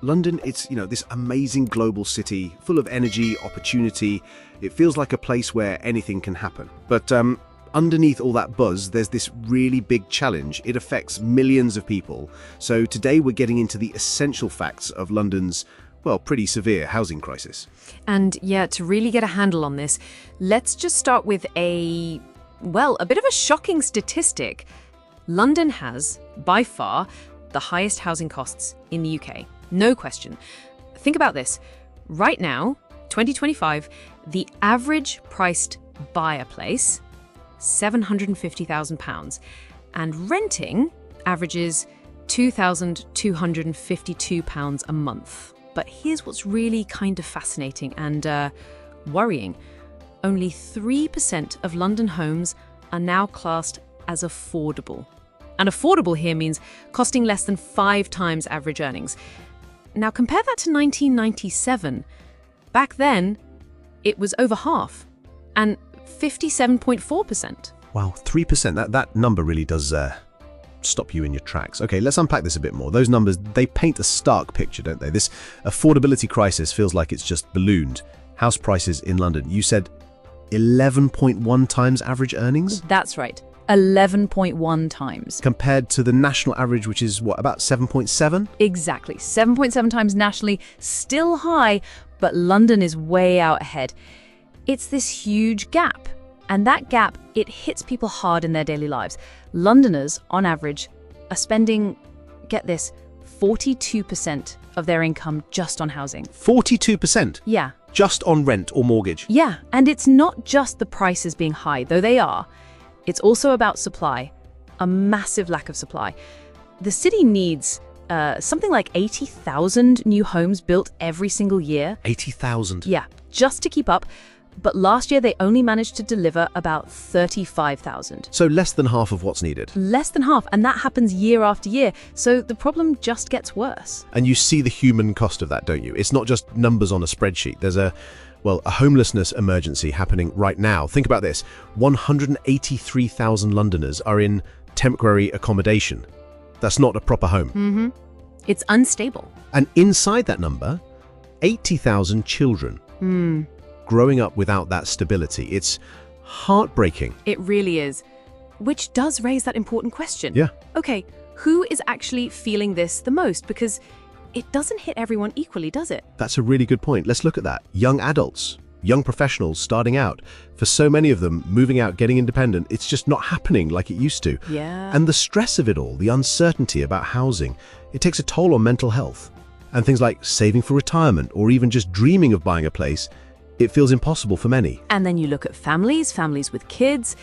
London, it's, this amazing global city full of energy, opportunity. It feels like a place where anything can happen. But underneath all that buzz, there's this really big challenge. It affects millions of people. So today we're getting into the essential facts of London's, well, pretty severe housing crisis. And yeah, to really get a handle on this, let's just start with a bit of a shocking statistic. London has, by far, the highest housing costs in the UK. No question. Think about this. Right now, 2025, the average price to buy a place, £750,000, and renting averages £2,252 a month. But here's what's really kind of fascinating and worrying. Only 3% of London homes are now classed as affordable. And affordable here means costing less than 5 times average earnings. Now compare that to 1997. Back then, it was over half, and 57.4%. Wow, 3%. That number really does stop you in your tracks. Okay, let's unpack this a bit more. Those numbers, they paint a stark picture, don't they? This affordability crisis feels like it's just ballooned. House prices in London, you said 11.1 times average earnings? That's right, 11.1 times. Compared to the national average, which is what, about 7.7? Exactly, 7.7 times nationally, still high, but London is way out ahead. It's this huge gap. And that gap, it hits people hard in their daily lives. Londoners, on average, are spending, get this, 42% of their income just on housing. 42%? Yeah. Just on rent or mortgage? Yeah, and it's not just the prices being high, though they are. It's also about supply, a massive lack of supply. The city needs something like 80,000 new homes built every single year. 80,000? Yeah, just to keep up. But last year, they only managed to deliver about 35,000. So less than half of what's needed. Less than half, and that happens year after year. So the problem just gets worse. And you see the human cost of that, don't you? It's not just numbers on a spreadsheet. There's a homelessness emergency happening right now. Think about this. 183,000 Londoners are in temporary accommodation. That's not a proper home. It's unstable. And inside that number, 80,000 children. Growing up without that stability. It's heartbreaking. It really is. Which does raise that important question. Yeah. Okay, who is actually feeling this the most? Because it doesn't hit everyone equally, does it? That's a really good point. Let's look at that. Young adults, young professionals starting out. For so many of them, moving out, getting independent, it's just not happening like it used to. Yeah. And the stress of it all, the uncertainty about housing, it takes a toll on mental health. And things like saving for retirement or even just dreaming of buying a place, it feels impossible for many. And then you look at families with kids.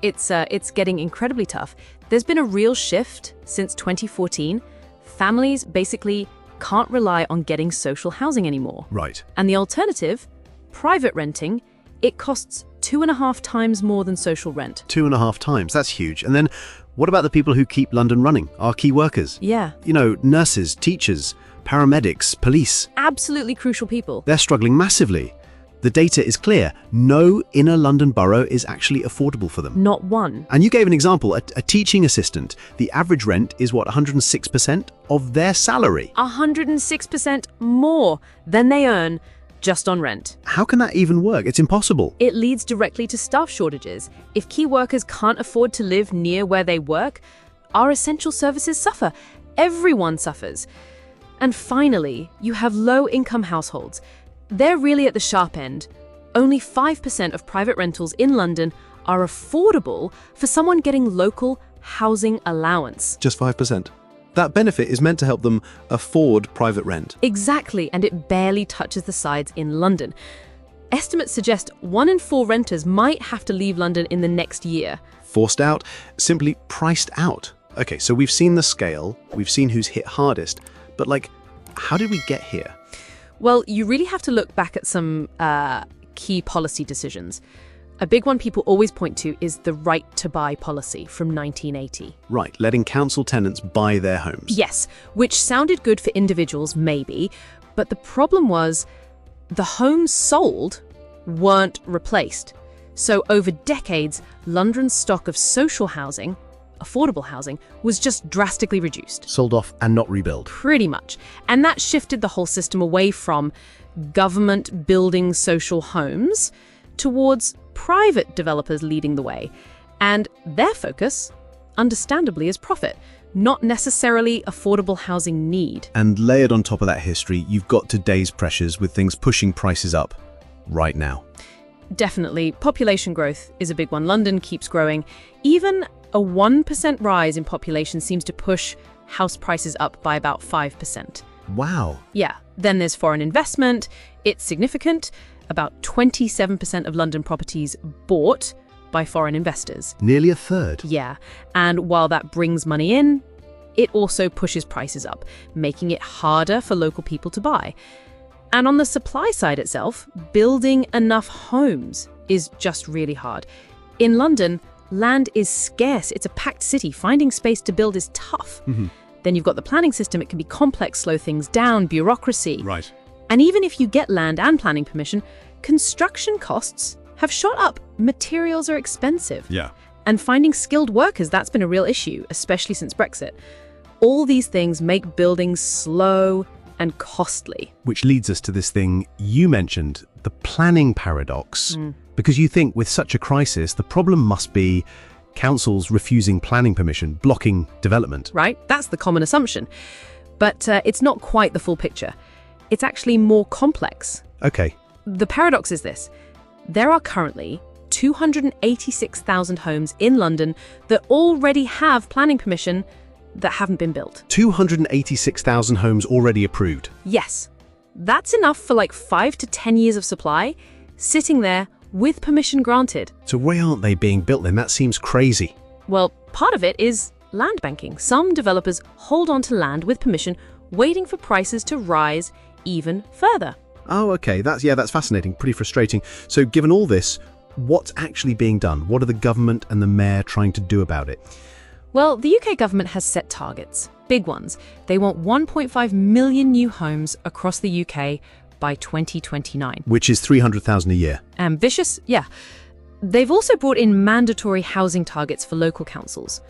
It's getting incredibly tough. There's been a real shift since 2014. Families basically can't rely on getting social housing anymore. Right. And the alternative, private renting, it costs 2.5 times more than social rent. 2.5 times, that's huge. And then what about the people who keep London running, our key workers? Yeah. Nurses, teachers, paramedics, police. Absolutely crucial people. They're struggling massively. The data is clear. No inner London borough is actually affordable for them. Not one. And you gave an example, a teaching assistant. The average rent is what, 106% of their salary? 106% more than they earn just on rent. How can that even work? It's impossible. It leads directly to staff shortages. If key workers can't afford to live near where they work, our essential services suffer. Everyone suffers. And finally, you have low-income households. They're really at the sharp end. Only 5% of private rentals in London are affordable for someone getting local housing allowance. Just 5%. That benefit is meant to help them afford private rent. Exactly, and it barely touches the sides in London. Estimates suggest 1 in 4 renters might have to leave London in the next year. Forced out, simply priced out. Okay, so we've seen the scale, we've seen who's hit hardest, but how did we get here? Well, you really have to look back at some key policy decisions. A big one people always point to is the right to buy policy from 1980. Right, letting council tenants buy their homes. Yes, which sounded good for individuals, maybe, but the problem was the homes sold weren't replaced. So over decades, London's stock of social housing, affordable housing was just drastically reduced. Sold off and not rebuilt. Pretty much. And that shifted the whole system away from government building social homes towards private developers leading the way. And their focus, understandably, is profit, not necessarily affordable housing need. And layered on top of that history, you've got today's pressures with things pushing prices up right now. Definitely. Population growth is a big one. London keeps growing. Even a 1% rise in population seems to push house prices up by about 5%. Wow. Yeah. Then there's foreign investment. It's significant. About 27% of London properties bought by foreign investors. Nearly a third. Yeah. And while that brings money in, it also pushes prices up, making it harder for local people to buy. And on the supply side itself, building enough homes is just really hard. In London, land is scarce. It's a packed city. Finding space to build is tough. Then you've got the planning system. It can be complex, slow things down, bureaucracy. Right. And even if you get land and planning permission, construction costs have shot up. Materials are expensive. Yeah. And finding skilled workers, that's been a real issue, especially since Brexit. All these things make building slow and costly. Which leads us to this thing you mentioned, the planning paradox. Because you think with such a crisis, the problem must be councils refusing planning permission, blocking development. Right? That's the common assumption. But it's not quite the full picture. It's actually more complex. Okay. The paradox is this. There are currently 286,000 homes in London that already have planning permission that haven't been built. 286,000 homes already approved. Yes. That's enough for like 5 to 10 years of supply, sitting there with permission granted. So why aren't they being built then? That seems crazy. Well, part of it is land banking. Some developers hold on to land with permission, waiting for prices to rise even further. Oh, okay. That's fascinating. Pretty frustrating. So given all this, what's actually being done? What are the government and the mayor trying to do about it? Well, the UK government has set targets, big ones. They want 1.5 million new homes across the UK by 2029. Which is 300,000 a year. Ambitious? Yeah. They've also brought in mandatory housing targets for local councils.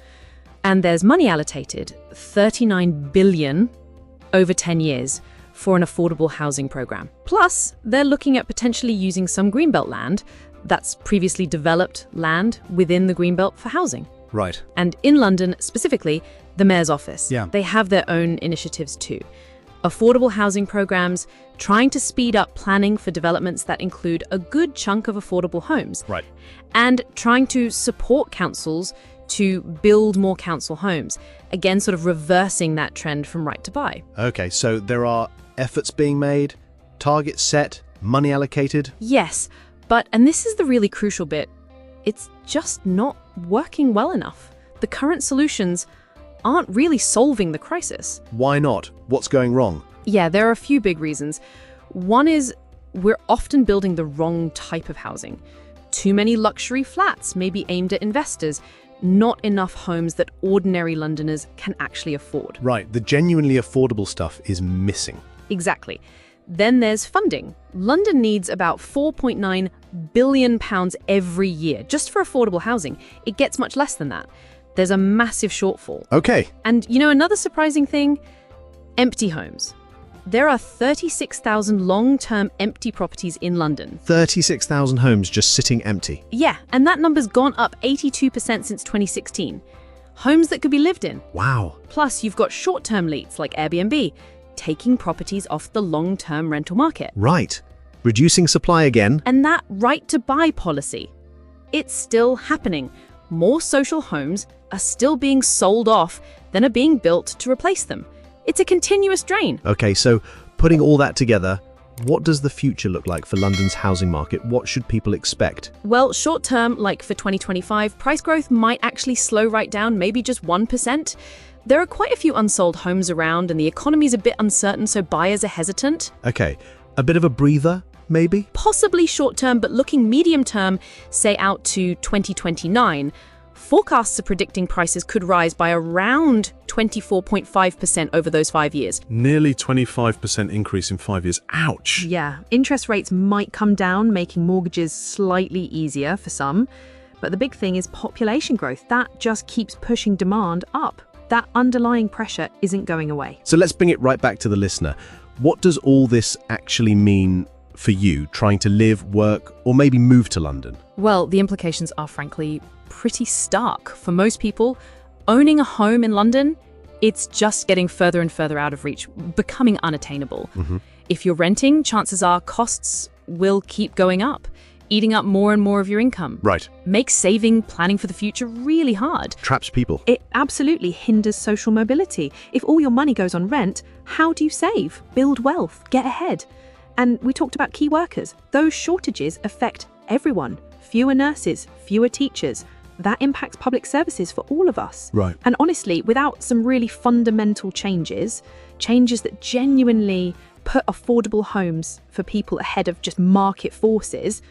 And there's money allocated, 39 billion over 10 years, for an affordable housing programme. Plus, they're looking at potentially using some Greenbelt land that's previously developed land within the Greenbelt for housing. Right. And in London, specifically, the Mayor's Office. Yeah. They have their own initiatives too. Affordable housing programs, trying to speed up planning for developments that include a good chunk of affordable homes. Right. And trying to support councils to build more council homes. Again, sort of reversing that trend from right to buy. Okay, so there are efforts being made, targets set, money allocated. Yes, but, and this is the really crucial bit, it's just not working well enough. The current solutions aren't really solving the crisis. Why not? What's going wrong? Yeah, there are a few big reasons. One is we're often building the wrong type of housing. Too many luxury flats, maybe aimed at investors, not enough homes that ordinary Londoners can actually afford. Right, the genuinely affordable stuff is missing. Exactly. Then there's funding. London needs about £4.9 billion every year just for affordable housing. It gets much less than that. There's a massive shortfall. Okay. And you know, another surprising thing? Empty homes. There are 36,000 long-term empty properties in London. 36,000 homes just sitting empty. Yeah, and that number's gone up 82% since 2016. Homes that could be lived in. Wow. Plus, you've got short-term leads like Airbnb, taking properties off the long-term rental market. Right. Reducing supply again. And that right-to-buy policy. It's still happening. More social homes are still being sold off than are being built to replace them. It's a continuous drain. Okay, so putting all that together, what does the future look like for London's housing market? What should people expect? Well, short term, like for 2025, price growth might actually slow right down, maybe just 1%. There are quite a few unsold homes around and the economy's a bit uncertain, so buyers are hesitant. Okay, a bit of a breather, maybe? Possibly short term, but looking medium term, say out to 2029, forecasts are predicting prices could rise by around 24.5% over those 5 years. Nearly 25% increase in 5 years. Ouch! Yeah, interest rates might come down, making mortgages slightly easier for some. But the big thing is population growth. That just keeps pushing demand up. That underlying pressure isn't going away. So let's bring it right back to the listener. What does all this actually mean for you, trying to live, work, or maybe move to London? Well, the implications are frankly pretty stark. For most people, owning a home in London, it's just getting further and further out of reach, becoming unattainable. If you're renting, chances are costs will keep going up, eating up more and more of your income. Right. Makes saving, planning for the future really hard. Traps people. It absolutely hinders social mobility. If all your money goes on rent, how do you save, build wealth, get ahead? And we talked about key workers. Those shortages affect everyone. Fewer nurses, fewer teachers. That impacts public services for all of us. Right. And honestly, without some really fundamental changes that genuinely put affordable homes for people ahead of just market forces,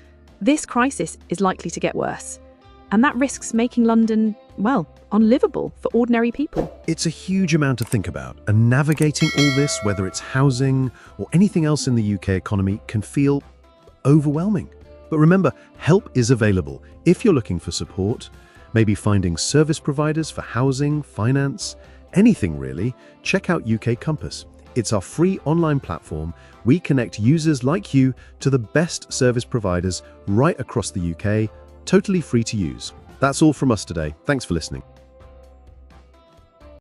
this crisis is likely to get worse. And that risks making London, well, unlivable for ordinary people. It's a huge amount to think about, and navigating all this, whether it's housing or anything else in the UK economy, can feel overwhelming. But remember, help is available. If you're looking for support, maybe finding service providers for housing, finance, anything really, check out UK Compass. It's our free online platform. We connect users like you to the best service providers right across the UK, totally free to use. That's all from us today. Thanks for listening.